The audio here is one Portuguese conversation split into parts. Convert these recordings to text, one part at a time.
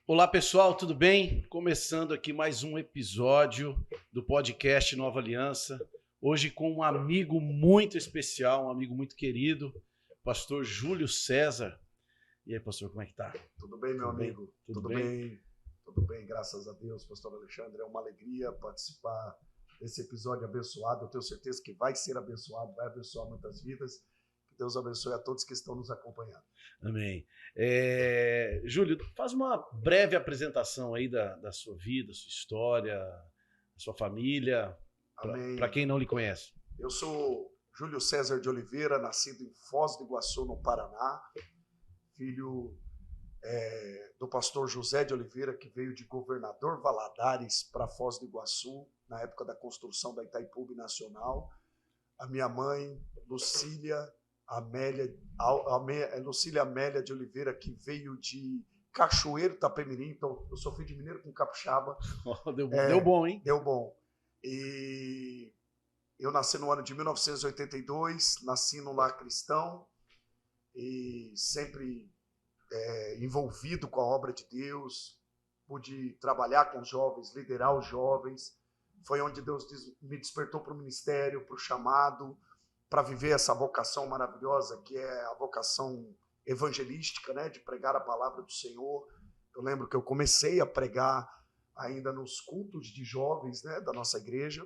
Olá pessoal, tudo bem? Começando aqui mais um episódio do podcast Nova Aliança. Hoje com um amigo muito especial, um amigo muito querido, pastor Júlio César. E aí, pastor, como é que tá? Tudo bem, meu amigo? Tudo bem? Tudo bem, graças a Deus, pastor Alexandre. É uma alegria participar desse episódio abençoado. Eu tenho certeza que vai ser abençoado, vai abençoar muitas vidas. Que Deus abençoe a todos que estão nos acompanhando. Amém. Júlio, faz uma breve apresentação aí da sua vida, sua história, da sua família, para quem não lhe conhece. Eu sou Júlio César de Oliveira, nascido em Foz do Iguaçu, no Paraná, filho do pastor José de Oliveira, que veio de Governador Valadares para Foz do Iguaçu, na época da construção da Itaipu Nacional. A minha mãe, Lucília Amélia de Oliveira, que veio de Cachoeiro, Itapemirim. Então, eu sou filho de mineiro com capixaba. Deu bom, hein? Deu bom. E eu nasci no ano de 1982, nasci no lar cristão e sempre envolvido com a obra de Deus. Pude trabalhar com os jovens, liderar os jovens. Foi onde Deus me despertou para o ministério, para o chamado, para viver essa vocação maravilhosa que é a vocação evangelística, né, de pregar a palavra do Senhor. Eu lembro que eu comecei a pregar ainda nos cultos de jovens, né, da nossa igreja,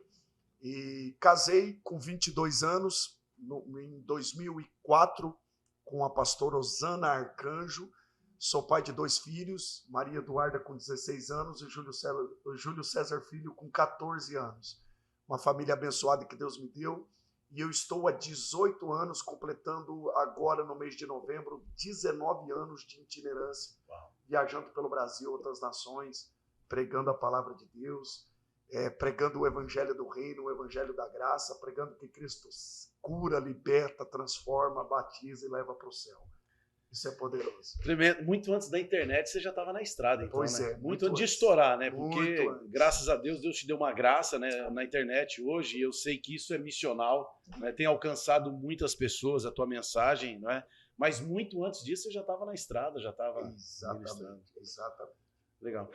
e casei com 22 anos, em 2004, com a pastora Osana Arcanjo. Sou pai de 2 filhos, Maria Eduarda com 16 anos e Júlio César Filho com 14 anos. Uma família abençoada que Deus me deu. E eu estou há 18 anos, completando agora no mês de novembro, 19 anos de itinerância, viajando pelo Brasil, outras nações, pregando a palavra de Deus, pregando o evangelho do reino, o evangelho da graça, pregando que Cristo cura, liberta, transforma, batiza e leva para o céu. Isso é poderoso. Tremendo. Muito antes da internet você já estava na estrada, então, pois né? É. Muito antes de estourar, né? Porque, graças a Deus, Deus te deu uma graça, né, na internet hoje, e eu sei que isso é missional, né? Tem alcançado muitas pessoas a tua mensagem, né? Mas muito antes disso você já estava na estrada, já estava ministrando. Exatamente. Legal.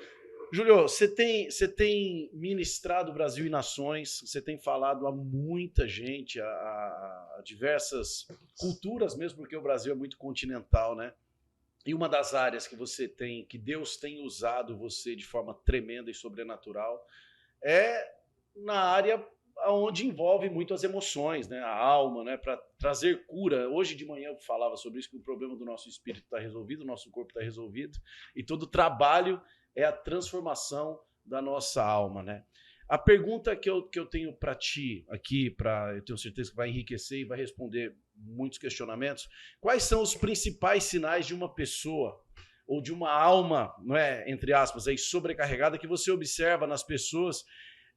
Júlio, você tem ministrado Brasil e Nações, você tem falado a muita gente, a diversas culturas mesmo, porque o Brasil é muito continental, né? E uma das áreas que você tem, que Deus tem usado você de forma tremenda e sobrenatural, é na área onde envolve muito as emoções, né? A alma, né? Para trazer cura. Hoje de manhã eu falava sobre isso, que o problema do nosso espírito está resolvido, o nosso corpo está resolvido, e todo o trabalho é a transformação da nossa alma, né? A pergunta que eu tenho para ti aqui, eu tenho certeza que vai enriquecer e vai responder muitos questionamentos. Quais são os principais sinais de uma pessoa ou de uma alma, não é, entre aspas, aí, sobrecarregada, que você observa nas pessoas,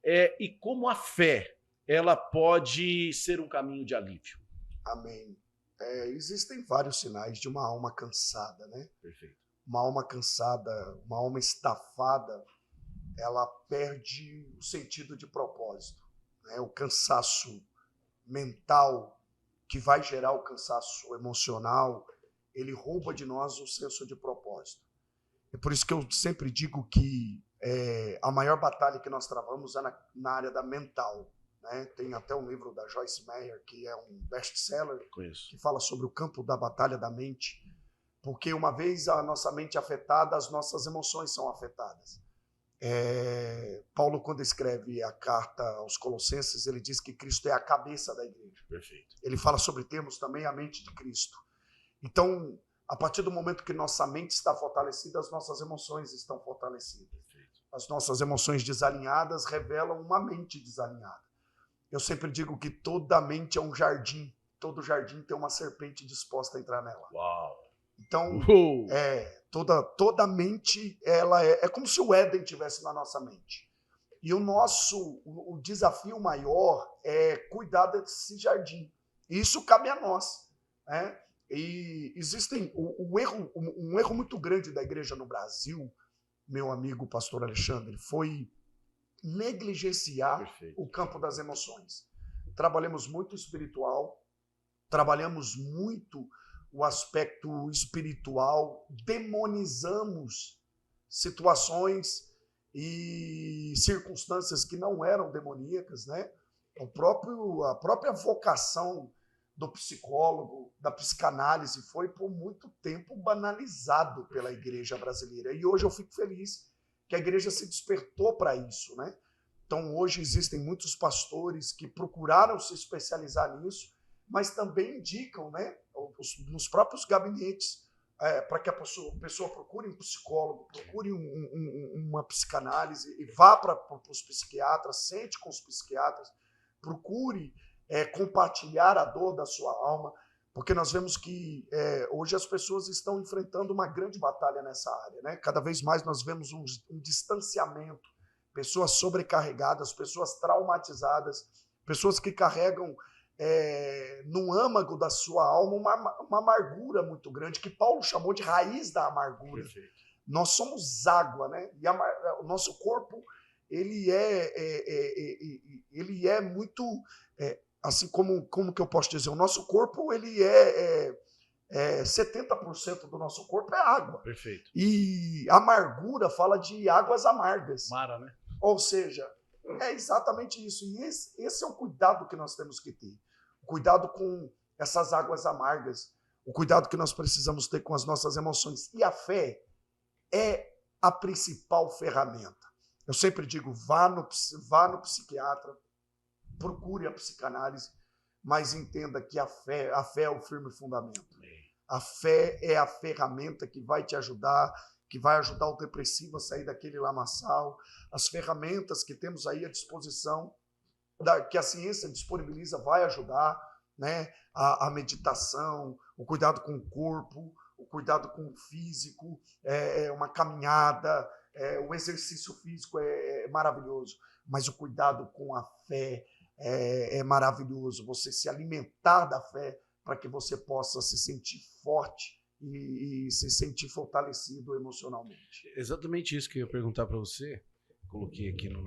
e como a fé ela pode ser um caminho de alívio? Amém. Existem vários sinais de uma alma cansada, né? Perfeito. Uma alma cansada, uma alma estafada, ela perde o sentido de propósito, né? O cansaço mental, que vai gerar o cansaço emocional, ele rouba de nós o senso de propósito. É por isso que eu sempre digo que a maior batalha que nós travamos é na área da mental, né? Tem até um livro da Joyce Meyer, que é um best-seller, que fala sobre o campo da batalha da mente. Porque uma vez a nossa mente afetada, as nossas emoções são afetadas. Paulo, quando escreve a carta aos Colossenses, ele diz que Cristo é a cabeça da igreja. Perfeito. Ele fala sobre termos também a mente de Cristo. Então, a partir do momento que nossa mente está fortalecida, as nossas emoções estão fortalecidas. Perfeito. As nossas emoções desalinhadas revelam uma mente desalinhada. Eu sempre digo que toda mente é um jardim. Todo jardim tem uma serpente disposta a entrar nela. Uau! Então, toda mente, ela é como se o Éden estivesse na nossa mente. E o desafio maior é cuidar desse jardim. E isso cabe a nós, né? E existem um erro muito grande da igreja no Brasil, meu amigo pastor Alexandre, foi negligenciar o campo das emoções. Trabalhamos muito espiritual, trabalhamos muito o aspecto espiritual, demonizamos situações e circunstâncias que não eram demoníacas, né? A própria vocação do psicólogo, da psicanálise, foi por muito tempo banalizado pela igreja brasileira. E hoje eu fico feliz que a igreja se despertou para isso, né? Então, hoje existem muitos pastores que procuraram se especializar nisso, mas também indicam, né, nos próprios gabinetes, para que a pessoa procure um psicólogo, procure uma psicanálise e vá para os psiquiatras, sente com os psiquiatras, procure compartilhar a dor da sua alma, porque nós vemos que hoje as pessoas estão enfrentando uma grande batalha nessa área, né? Cada vez mais nós vemos um distanciamento, pessoas sobrecarregadas, pessoas traumatizadas, pessoas que carregam no âmago da sua alma uma amargura muito grande, que Paulo chamou de raiz da amargura. Perfeito. Nós somos água, né? E o nosso corpo, ele é muito, assim como que eu posso dizer, o nosso corpo, ele 70% do nosso corpo é água. Perfeito. E amargura fala de águas amargas. Mara, né? Ou seja, é exatamente isso. E esse é o cuidado que nós temos que ter. O cuidado com essas águas amargas. O cuidado que nós precisamos ter com as nossas emoções. E a fé é a principal ferramenta. Eu sempre digo, vá no psiquiatra, procure a psicanálise, mas entenda que a fé é o firme fundamento. A fé é a ferramenta que vai te ajudar, que vai ajudar o depressivo a sair daquele lamaçal. As ferramentas que temos aí à disposição, que a ciência disponibiliza, vai ajudar, né? A meditação, o cuidado com o corpo, o cuidado com o físico, uma caminhada, o exercício físico é maravilhoso, mas o cuidado com a fé é maravilhoso. Você se alimentar da fé para que você possa se sentir forte e se sentir fortalecido emocionalmente. Exatamente isso que eu ia perguntar para você. Coloquei aqui no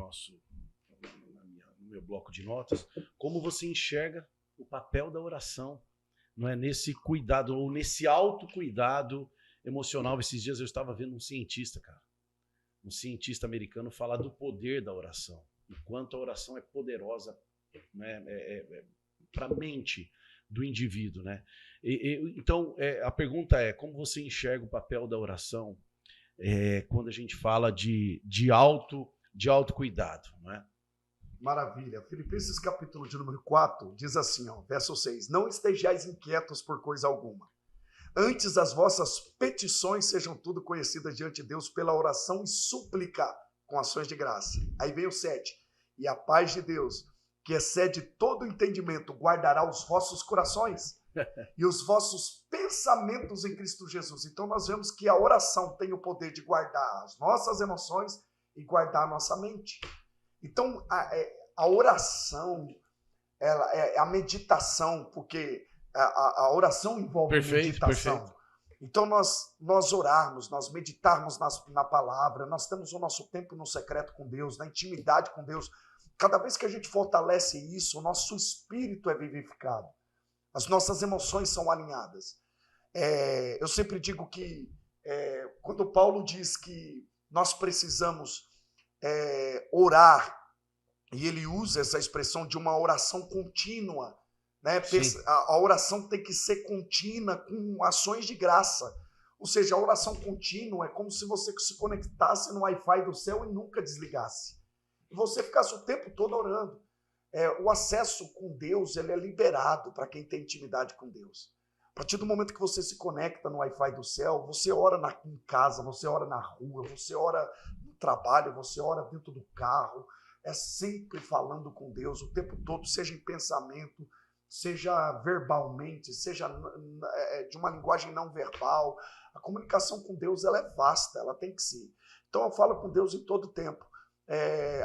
meu bloco de notas. Como você enxerga o papel da oração, não é, nesse cuidado ou nesse autocuidado emocional? Esses dias eu estava vendo um cientista, cara, um cientista americano falar do poder da oração, o quanto a oração é poderosa, né, para a mente do indivíduo, né? Então, a pergunta é, como você enxerga o papel da oração quando a gente fala de autocuidado, né? Maravilha. Filipenses capítulo de número 4 diz assim, verso 6, não estejais inquietos por coisa alguma. Antes as vossas petições sejam tudo conhecidas diante de Deus pela oração e súplica com ações de graça. Aí vem o 7. E a paz de Deus, que excede todo entendimento, guardará os vossos corações e os vossos pensamentos em Cristo Jesus. Então nós vemos que a oração tem o poder de guardar as nossas emoções e guardar a nossa mente. Então a oração, ela é a meditação, porque a oração envolve meditação. Perfeito. Então nós orarmos, nós meditarmos na palavra, nós temos o nosso tempo no secreto com Deus, na intimidade com Deus. Cada vez que a gente fortalece isso, o nosso espírito é vivificado. As nossas emoções são alinhadas. Eu sempre digo que quando Paulo diz que nós precisamos orar, e ele usa essa expressão de uma oração contínua, né? A oração tem que ser contínua com ações de graça. Ou seja, a oração contínua é como se você se conectasse no Wi-Fi do céu e nunca desligasse. E você ficasse o tempo todo orando. O acesso com Deus, ele é liberado para quem tem intimidade com Deus. A partir do momento que você se conecta no Wi-Fi do céu, você ora em casa, você ora na rua, você ora no trabalho, você ora dentro do carro. É sempre falando com Deus o tempo todo, seja em pensamento, seja verbalmente, seja de uma linguagem não verbal. A comunicação com Deus, ela é vasta, ela tem que ser. Então eu falo com Deus em todo tempo.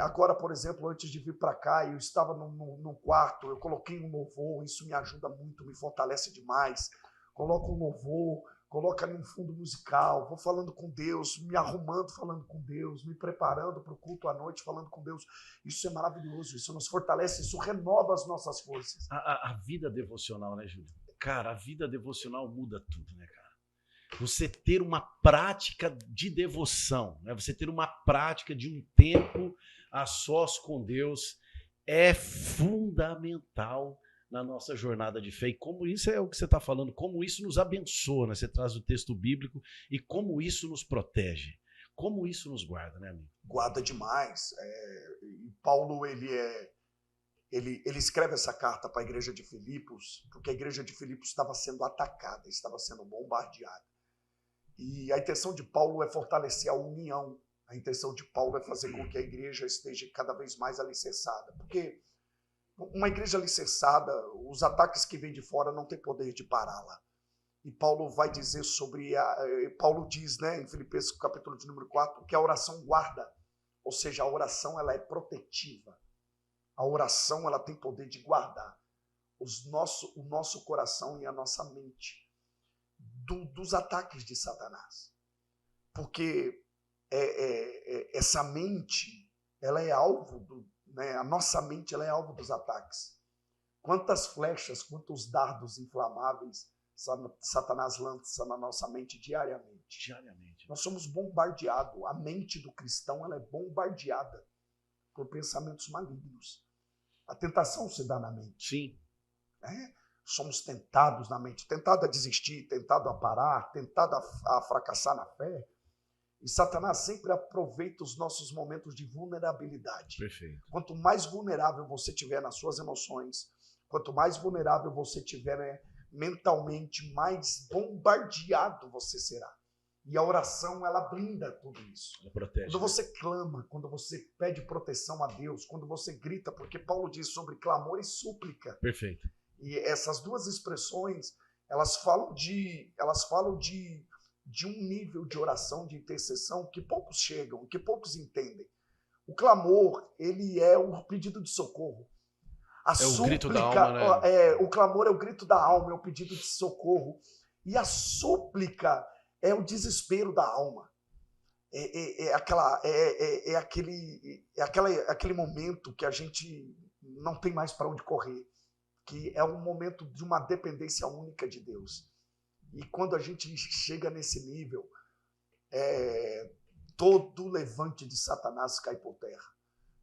Agora, por exemplo, antes de vir para cá, eu estava num quarto, eu coloquei um louvor, isso me ajuda muito, me fortalece demais. Coloco um louvor, coloco ali um fundo musical, vou falando com Deus, me arrumando falando com Deus, me preparando para o culto à noite falando com Deus. Isso é maravilhoso, isso nos fortalece, isso renova as nossas forças. A vida devocional, né, Júlio? Cara, a vida devocional muda tudo, né, cara? você ter uma prática de devoção, né? Você ter uma prática de um tempo a sós com Deus é fundamental na nossa jornada de fé. E como isso é o que você está falando, como isso nos abençoa, né? Você traz o texto bíblico e como isso nos protege, como isso nos guarda, né, amigo? Guarda demais. Paulo, ele escreve essa carta para a igreja de Filipos, porque a igreja de Filipos estava sendo atacada, estava sendo bombardeada. E a intenção de Paulo é fortalecer a união. A intenção de Paulo é fazer com que a igreja esteja cada vez mais alicerçada. Porque uma igreja alicerçada, os ataques que vêm de fora não têm poder de pará-la. E Paulo vai dizer Paulo diz, né, em Filipenses capítulo de número 4, que a oração guarda. Ou seja, a oração ela é protetiva. A oração ela tem poder de guardar o nosso coração e a nossa mente dos ataques de Satanás. Porque essa mente, ela é alvo, né, a nossa mente ela é alvo dos ataques. Quantas flechas, quantos dardos inflamáveis Satanás lança na nossa mente diariamente. Diariamente. Nós somos bombardeados. A mente do cristão ela é bombardeada por pensamentos malignos. A tentação se dá na mente. Sim. Somos tentados na mente, tentado a desistir, tentado a parar, tentado a fracassar na fé. E Satanás sempre aproveita os nossos momentos de vulnerabilidade. Perfeito. Quanto mais vulnerável você tiver nas suas emoções, quanto mais vulnerável você tiver mentalmente, mais bombardeado você será. E a oração, ela blinda tudo isso. Ela protege. Quando você clama, quando você pede proteção a Deus, quando você grita, porque Paulo diz sobre clamor e súplica. Perfeito. E essas duas expressões, elas falam de um nível de oração, de intercessão, que poucos chegam, que poucos entendem. O clamor, ele é o pedido de socorro. O grito da alma, né? O clamor é o grito da alma, é o pedido de socorro. E a súplica é o desespero da alma. Aquele momento que a gente não tem mais para onde correr, que é um momento de uma dependência única de Deus. E quando a gente chega nesse nível, todo o levante de Satanás cai por terra.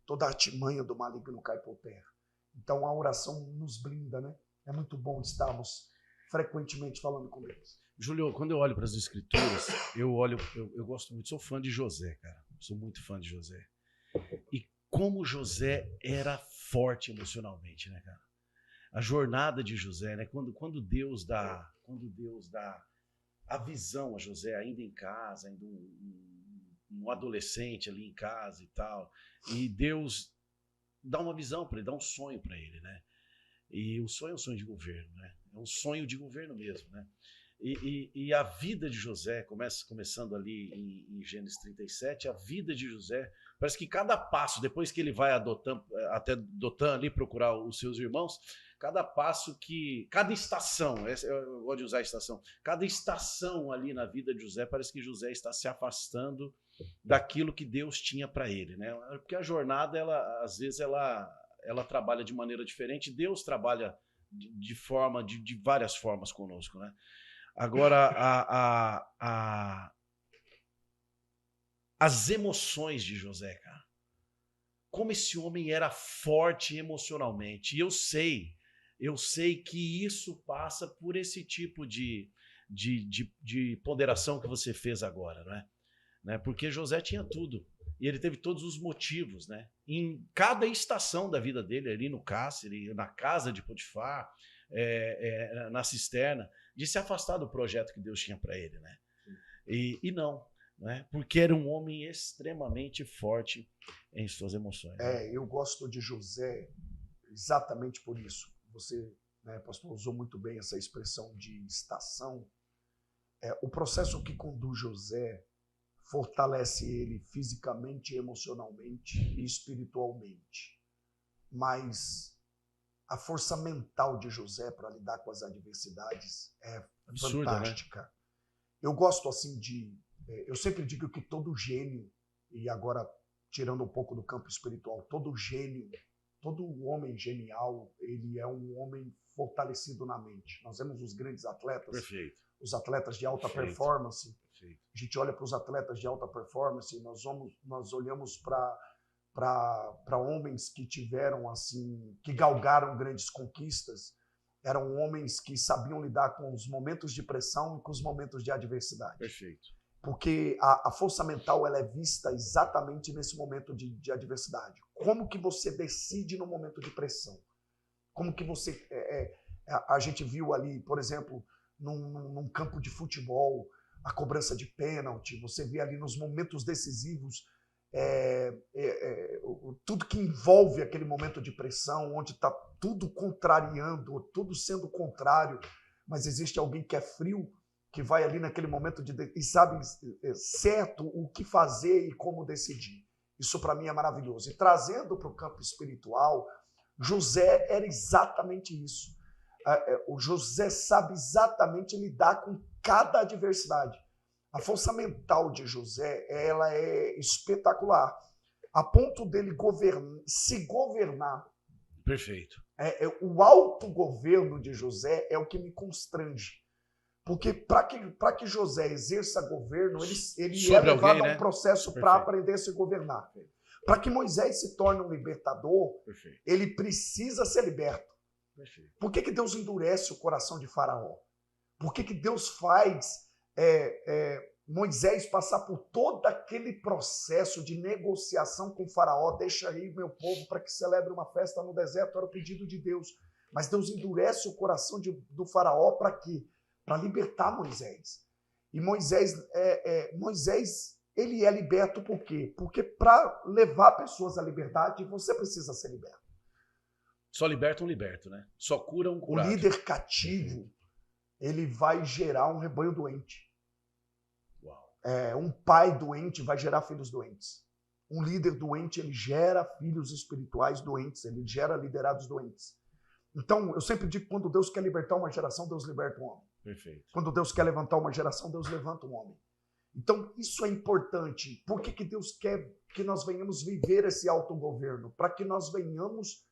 Toda a artimanha do maligno cai por terra. Então a oração nos blinda, né? É muito bom estarmos frequentemente falando com Deus. Júlio, quando eu olho para as escrituras, eu gosto muito, sou fã de José, cara. Sou muito fã de José. E como José era forte emocionalmente, né, cara? A jornada de José, né? Quando Deus dá a visão a José, ainda em casa, ainda um adolescente ali em casa e tal, e Deus dá uma visão para ele, dá um sonho para ele, né? E o sonho é um sonho de governo, né? É um sonho de governo mesmo, né? E a vida de José, começando ali em Gênesis 37, a vida de José, parece que cada passo, depois que ele vai até Dotã ali procurar os seus irmãos, cada estação, eu gosto de usar estação, cada estação ali na vida de José, parece que José está se afastando daquilo que Deus tinha para ele, né? Porque a jornada, às vezes, ela trabalha de maneira diferente, Deus trabalha de várias formas conosco, né? Agora, as emoções de José, cara. Como esse homem era forte emocionalmente. E eu sei que isso passa por esse tipo de ponderação que você fez agora, né? Porque José tinha tudo. E ele teve todos os motivos, né? Em cada estação da vida dele, ali no cárcere, na casa de Potifar, na cisterna, de se afastar do projeto que Deus tinha para ele, né? E não, né? Porque era um homem extremamente forte em suas emoções. Eu gosto de José exatamente por isso. Você, né, pastor, usou muito bem essa expressão de estação. O processo que conduz José fortalece ele fisicamente, emocionalmente e espiritualmente. Mas a força mental de José para lidar com as adversidades é absurda, fantástica. Né? Eu gosto assim eu sempre digo que todo gênio, e agora tirando um pouco do campo espiritual, todo gênio, todo homem genial, ele é um homem fortalecido na mente. Nós vemos os grandes atletas. Perfeito. os atletas de alta Perfeito. performance. Perfeito. A gente olha para os atletas de alta performance, nós olhamos para homens que tiveram assim, que galgaram grandes conquistas. Eram homens que sabiam lidar com os momentos de pressão e com os momentos de adversidade. Perfeito. Porque a força mental ela é vista exatamente nesse momento de adversidade. Como que você decide no momento de pressão? Como que você... a gente viu ali, por exemplo, num campo de futebol, a cobrança de pênalti, você vê ali nos momentos decisivos tudo que envolve aquele momento de pressão, onde está tudo contrariando, tudo sendo contrário, mas existe alguém que é frio, que vai ali naquele momento e sabe certo o que fazer e como decidir. Isso para mim é maravilhoso. E trazendo para o campo espiritual, José era exatamente isso. O José sabe exatamente lidar com cada adversidade. A força mental de José, ela é espetacular, a ponto dele se governar. Perfeito. O autogoverno de José é o que me constrange. Porque para que José exerça governo, ele é levado a um processo para aprender a se governar. Para que Moisés se torne um libertador, ele precisa ser liberto. Por que Deus endurece o coração de Faraó? Por que Deus faz Moisés passar por todo aquele processo de negociação com Faraó? Deixa aí meu povo para que celebre uma festa no deserto, era o pedido de Deus. Mas Deus endurece o coração do Faraó para quê? Para libertar Moisés. E Moisés, ele é liberto por quê? Porque para levar pessoas à liberdade, você precisa ser liberto. Só liberta um liberto, né? Só cura um curado. O líder cativo, ele vai gerar um rebanho doente. Uau. Um pai doente vai gerar filhos doentes. Um líder doente, ele gera filhos espirituais doentes, ele gera liderados doentes. Então, eu sempre digo que quando Deus quer libertar uma geração, Deus liberta um homem. Perfeito. Quando Deus quer levantar uma geração, Deus levanta um homem. Então, isso é importante. Por que Deus quer que nós venhamos viver esse autogoverno? Para que nós venhamos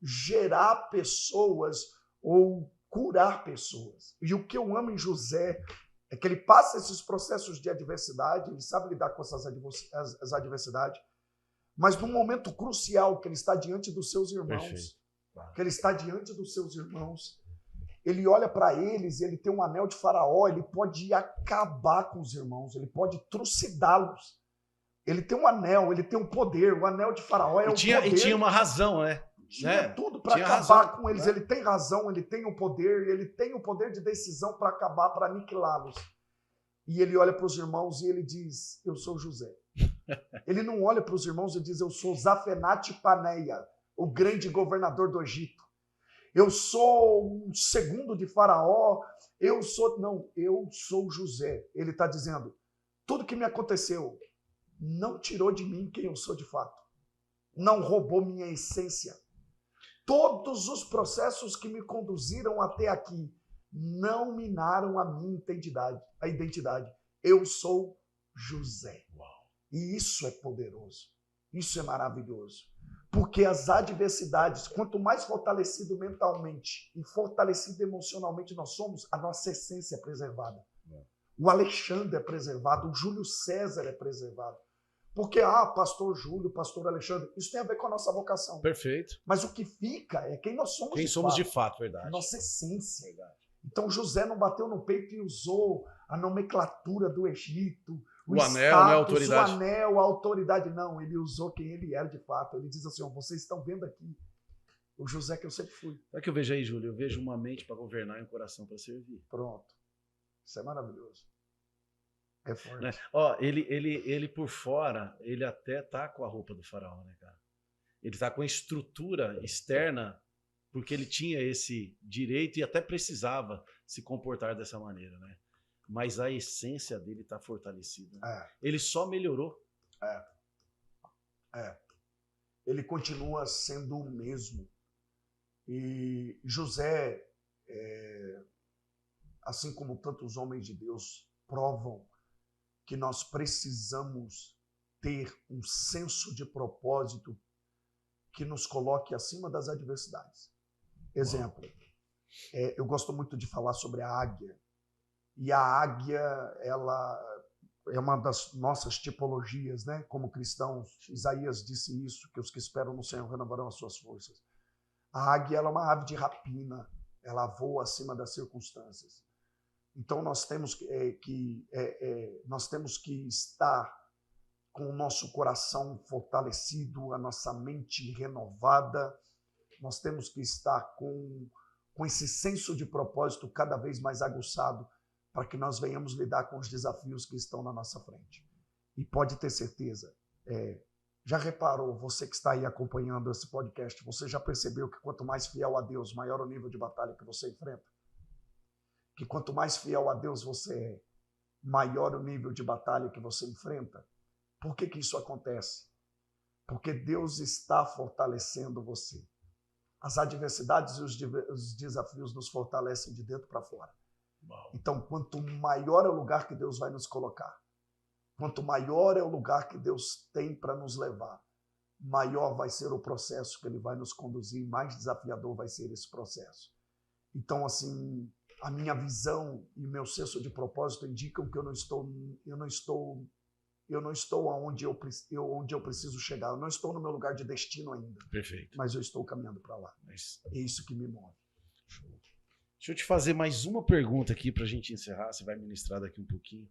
gerar pessoas ou curar pessoas. E o que eu amo em José é que ele passa esses processos de adversidade, ele sabe lidar com essas adversidades, mas num momento crucial que ele está diante dos seus irmãos, ele olha para eles, ele tem um anel de Faraó, ele pode acabar com os irmãos, ele pode trucidá-los. Ele tem um anel, ele tem um poder, o anel de Faraó é o poder. E tinha uma razão, né? Tinha tudo para acabar com eles. Né? Ele tem razão, ele tem o poder de decisão para acabar, para aniquilá-los. E ele olha para os irmãos e ele diz, eu sou José. Ele não olha para os irmãos e diz, eu sou Zafenate Paneia, o grande governador do Egito. Eu sou um segundo de Faraó, eu sou José. Ele está dizendo, tudo que me aconteceu não tirou de mim quem eu sou de fato. Não roubou minha essência. Todos os processos que me conduziram até aqui não minaram a minha identidade. Eu sou José. Uau. E isso é poderoso. Isso é maravilhoso. Porque as adversidades, quanto mais fortalecido mentalmente e fortalecido emocionalmente nós somos, a nossa essência é preservada. O Alexandre é preservado, o Júlio César é preservado. Porque, pastor Júlio, pastor Alexandre, isso tem a ver com a nossa vocação. Perfeito. Mas o que fica é quem nós somos quem de somos fato. De fato, verdade. Nossa essência. Verdade. Então José não bateu no peito e usou a nomenclatura do Egito, o anel, status, né, a autoridade. O anel, a autoridade. Não, ele usou quem ele era de fato. Ele diz assim, vocês estão vendo aqui o José que eu sempre fui. Sabe o que eu vejo aí, Júlio? Eu vejo uma mente para governar e um coração para servir. Pronto. Isso é maravilhoso. É forte. Né? Ele por fora, ele até tá com a roupa do faraó, né, cara? Ele tá com a estrutura externa, porque ele tinha esse direito e até precisava se comportar dessa maneira, né? Mas a essência dele está fortalecida. Né? Ele só melhorou. Ele continua sendo o mesmo. E José, assim como tantos homens de Deus, provam que nós precisamos ter um senso de propósito que nos coloque acima das adversidades. Exemplo, eu gosto muito de falar sobre a águia. E a águia, ela é uma das nossas tipologias, né? Como cristãos, Isaías disse isso, que os que esperam no Senhor renovarão as suas forças. A águia, ela é uma ave de rapina, ela voa acima das circunstâncias. Então nós temos nós temos que estar com o nosso coração fortalecido, a nossa mente renovada. Nós temos que estar com esse senso de propósito cada vez mais aguçado para que nós venhamos lidar com os desafios que estão na nossa frente. E pode ter certeza, já reparou, você que está aí acompanhando esse podcast, você já percebeu que quanto mais fiel a Deus, maior o nível de batalha que você enfrenta? Que quanto mais fiel a Deus você é, maior o nível de batalha que você enfrenta? Por que isso acontece? Porque Deus está fortalecendo você. As adversidades e os desafios nos fortalecem de dentro para fora. Então, quanto maior é o lugar que Deus vai nos colocar, quanto maior é o lugar que Deus tem para nos levar, maior vai ser o processo que Ele vai nos conduzir, mais desafiador vai ser esse processo. Então, assim, a minha visão e o meu senso de propósito indicam que eu não estou onde eu preciso chegar. Eu não estou no meu lugar de destino ainda. Perfeito. Mas eu estou caminhando para lá. É isso que me move. Deixa eu te fazer mais uma pergunta aqui para a gente encerrar. Você vai ministrar daqui um pouquinho.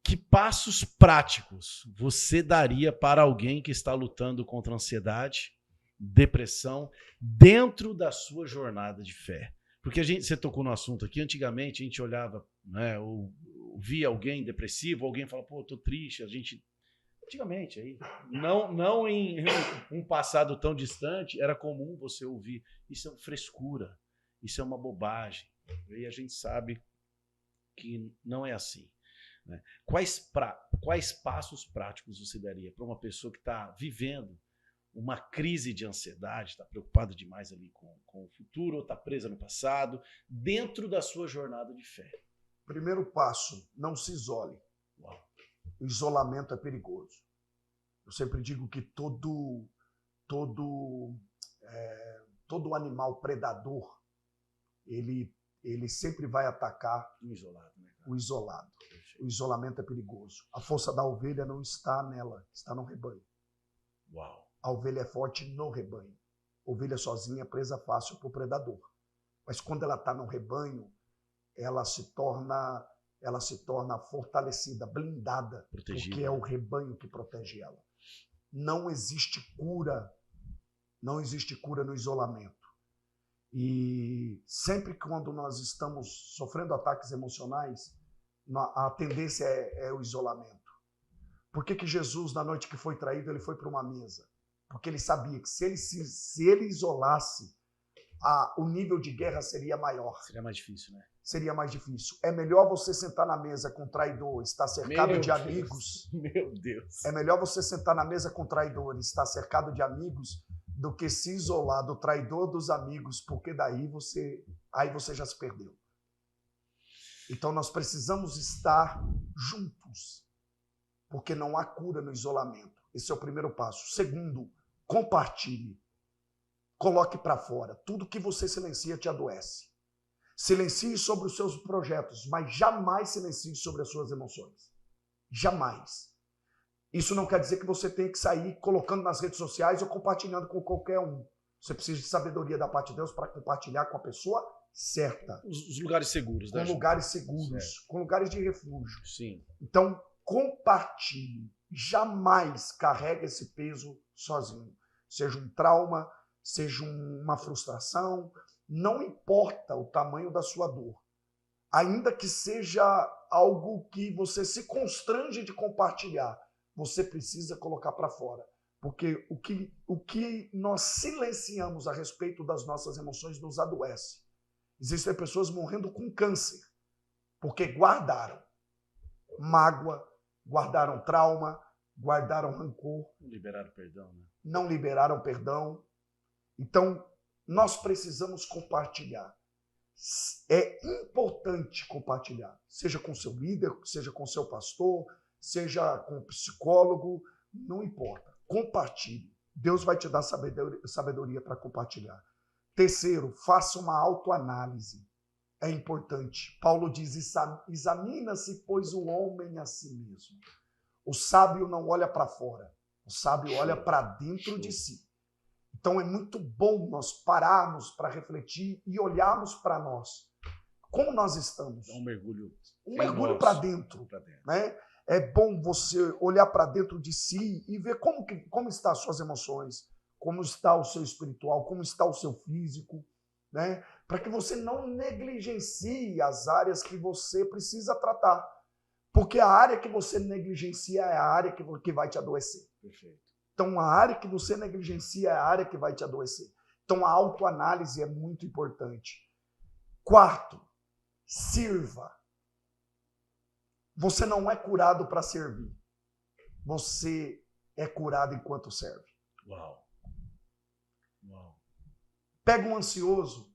Que passos práticos você daria para alguém que está lutando contra ansiedade, depressão, dentro da sua jornada de fé? Porque você tocou no assunto aqui, antigamente a gente olhava, né, ou via alguém depressivo, alguém fala, pô, eu tô triste, antigamente, aí, não em um passado tão distante, era comum você ouvir, isso é uma frescura, isso é uma bobagem, e a gente sabe que não é assim. Né? Quais passos práticos você daria para uma pessoa que está vivendo uma crise de ansiedade, está preocupada demais ali com o futuro, ou está presa no passado, dentro da sua jornada de fé? Primeiro passo, não se isole. Uau. O isolamento é perigoso. Eu sempre digo que todo animal predador, ele sempre vai atacar o isolado. Né, o isolado. O isolamento é perigoso. A força da ovelha não está nela, está no rebanho. Uau. A ovelha é forte no rebanho. A ovelha sozinha é presa fácil para o predador. Mas quando ela está no rebanho, ela se torna fortalecida, blindada, protegida, porque é o rebanho que protege ela. Não existe cura no isolamento. E sempre quando nós estamos sofrendo ataques emocionais, a tendência é o isolamento. Por que Jesus, na noite que foi traído, ele foi para uma mesa? Porque ele sabia que se ele isolasse, o nível de guerra seria maior. Seria mais difícil, né? Seria mais difícil. É melhor você sentar na mesa com traidor, estar cercado de amigos. Meu Deus. É melhor você sentar na mesa com traidor, estar cercado de amigos, do que se isolar do traidor dos amigos, porque daí você já se perdeu. Então nós precisamos estar juntos, porque não há cura no isolamento. Esse é o primeiro passo. Segundo, compartilhe. Coloque para fora. Tudo que você silencia te adoece. Silencie sobre os seus projetos, mas jamais silencie sobre as suas emoções. Jamais. Isso não quer dizer que você tenha que sair colocando nas redes sociais ou compartilhando com qualquer um. Você precisa de sabedoria da parte de Deus para compartilhar com a pessoa certa. Os lugares seguros. Com lugares seguros, certo. Com lugares de refúgio. Sim. Então, compartilhe. Jamais carregue esse peso sozinho. Seja um trauma, seja uma frustração, não importa o tamanho da sua dor. Ainda que seja algo que você se constrange de compartilhar, você precisa colocar para fora. Porque o que nós silenciamos a respeito das nossas emoções nos adoece. Existem pessoas morrendo com câncer, porque guardaram mágoa, guardaram trauma, guardaram rancor. Não liberaram perdão, né? Não liberaram perdão. Então, nós precisamos compartilhar. É importante compartilhar, seja com seu líder, seja com seu pastor, seja com o psicólogo, não importa. Compartilhe. Deus vai te dar sabedoria para compartilhar. Terceiro, faça uma autoanálise. é importante. Paulo diz, examina-se, pois, o homem a si mesmo. O sábio não olha para fora, o sábio olha para dentro de si. Então é muito bom nós pararmos para refletir e olharmos para nós. Como nós estamos? Um mergulho para dentro, né? É bom você olhar para dentro de si e ver como estão as suas emoções, como está o seu espiritual, como está o seu físico, né? Para que você não negligencie as áreas que você precisa tratar. Porque a área que você negligencia é a área que vai te adoecer. Perfeito. Então, a área que você negligencia é a área que vai te adoecer. Então, a autoanálise é muito importante. Quarto, sirva. Você não é curado para servir. Você é curado enquanto serve. Uau. Uau. Pega um ansioso,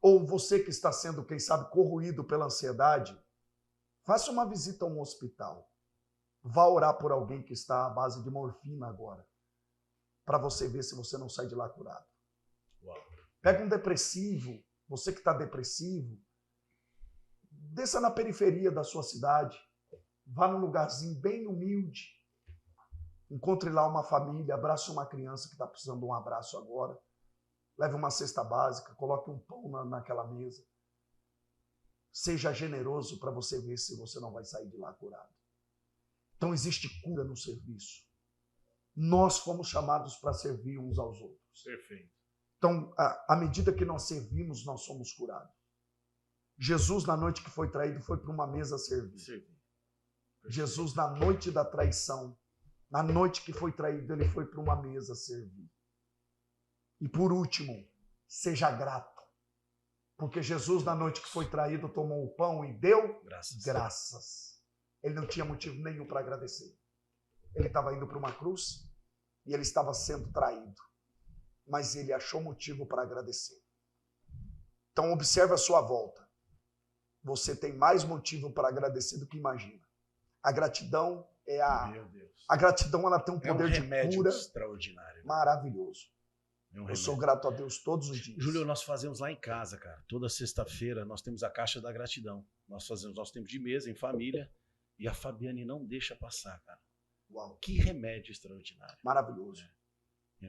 ou você que está sendo, quem sabe, corroído pela ansiedade, faça uma visita a um hospital. Vá orar por alguém que está à base de morfina agora, para você ver se você não sai de lá curado. Uau. Pega um depressivo, você que está depressivo, desça na periferia da sua cidade, vá num lugarzinho bem humilde, encontre lá uma família, abrace uma criança que está precisando de um abraço agora, leve uma cesta básica, coloque um pão naquela mesa. Seja generoso para você ver se você não vai sair de lá curado. Então existe cura no serviço. Nós fomos chamados para servir uns aos outros. Perfeito. Então, à medida que nós servimos, nós somos curados. Jesus, na noite que foi traído, foi para uma mesa servir. Jesus, na noite da traição, na noite que foi traído, ele foi para uma mesa servir. E por último, seja grato. Porque Jesus, na noite que foi traído, tomou o pão e deu graças. Ele não tinha motivo nenhum para agradecer. Ele estava indo para uma cruz e ele estava sendo traído. Mas ele achou motivo para agradecer. Então, observe a sua volta. Você tem mais motivo para agradecer do que imagina. A gratidão é Meu Deus. A gratidão, ela tem um poder de cura extraordinário. Maravilhoso. Eu sou grato a Deus todos os dias. Júlio, nós fazemos lá em casa, cara. Toda sexta-feira nós temos a caixa da gratidão. Nós fazemos nosso tempo de mesa em família e a Fabiane não deixa passar, cara. Uau. Que remédio extraordinário. Maravilhoso.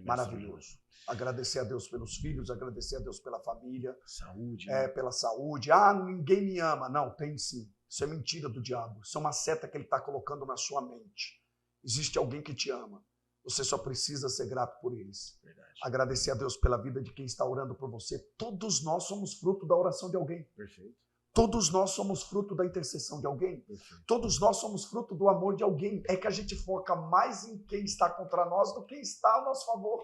Maravilhoso. Agradecer a Deus pelos filhos, agradecer a Deus pela família. Saúde. Pela saúde. Ninguém me ama. Não, tem sim. Isso é mentira do diabo. Isso é uma seta que ele está colocando na sua mente. Existe alguém que te ama. Você só precisa ser grato por eles. Verdade. Agradecer a Deus pela vida de quem está orando por você. Todos nós somos fruto da oração de alguém. Perfeito. Todos nós somos fruto da intercessão de alguém. Perfeito. Todos nós somos fruto do amor de alguém. É que a gente foca mais em quem está contra nós do que quem está a nosso favor.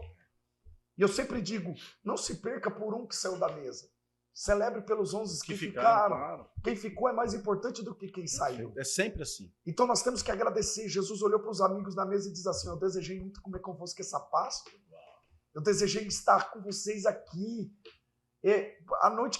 E eu sempre digo, não se perca por um que saiu da mesa. Celebre pelos 11 que ficaram. Claro. Quem ficou é mais importante do que quem saiu. É sempre assim. Então nós temos que agradecer. Jesus olhou para os amigos na mesa e diz assim, eu desejei muito comer convosco essa Páscoa. Eu desejei estar com vocês aqui. A noite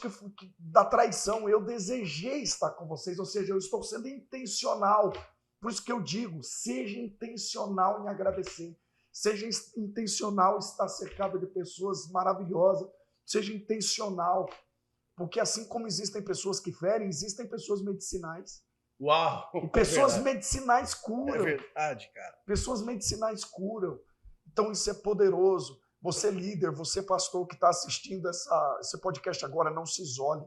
da traição, eu desejei estar com vocês. Ou seja, eu estou sendo intencional. Por isso que eu digo, seja intencional em agradecer. Seja intencional em estar cercado de pessoas maravilhosas. Seja intencional. Porque assim como existem pessoas que ferem, existem pessoas medicinais. Uau! E pessoas medicinais curam. É verdade, cara. Pessoas medicinais curam. Então isso é poderoso. Você líder, você pastor que está assistindo esse podcast agora, não se isole.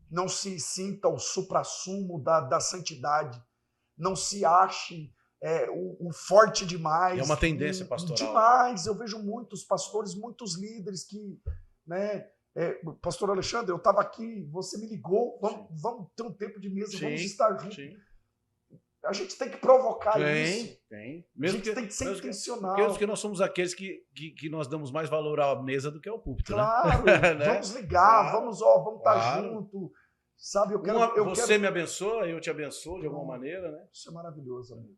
Não se sinta o suprassumo da santidade. Não se ache o forte demais. É uma tendência pastoral. Demais. Eu vejo muitos pastores, muitos líderes que... Pastor Alexandre, eu estava aqui, você me ligou, vamos ter um tempo de mesa, vamos estar juntos. Sim. A gente tem que provocar isso. Tem. Mesmo a gente tem que ser intencional. Porque nós somos aqueles que nós damos mais valor à mesa do que ao púlpito. Claro, né? Vamos ligar, vamos estar junto. Sabe, você me abençoa, eu te abençoo de alguma maneira, né? Isso é maravilhoso, amigo.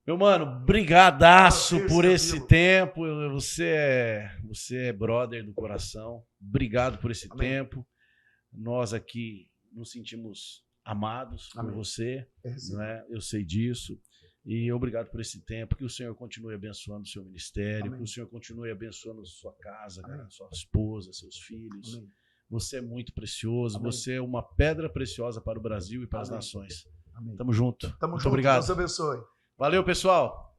Meu mano, brigadaço por esse tempo. Você é brother do coração. Obrigado por esse tempo. Nós aqui nos sentimos amados por você, não é? Eu sei disso. E obrigado por esse tempo. Que o Senhor continue abençoando o seu ministério. Que o Senhor continue abençoando sua casa, cara, sua esposa, seus filhos. Você é muito precioso, Amém. você é uma pedra preciosa para o Brasil e para as Amém. nações. Amém. Tamo junto. Tamo Muito junto. obrigado. Deus abençoe. Valeu, pessoal.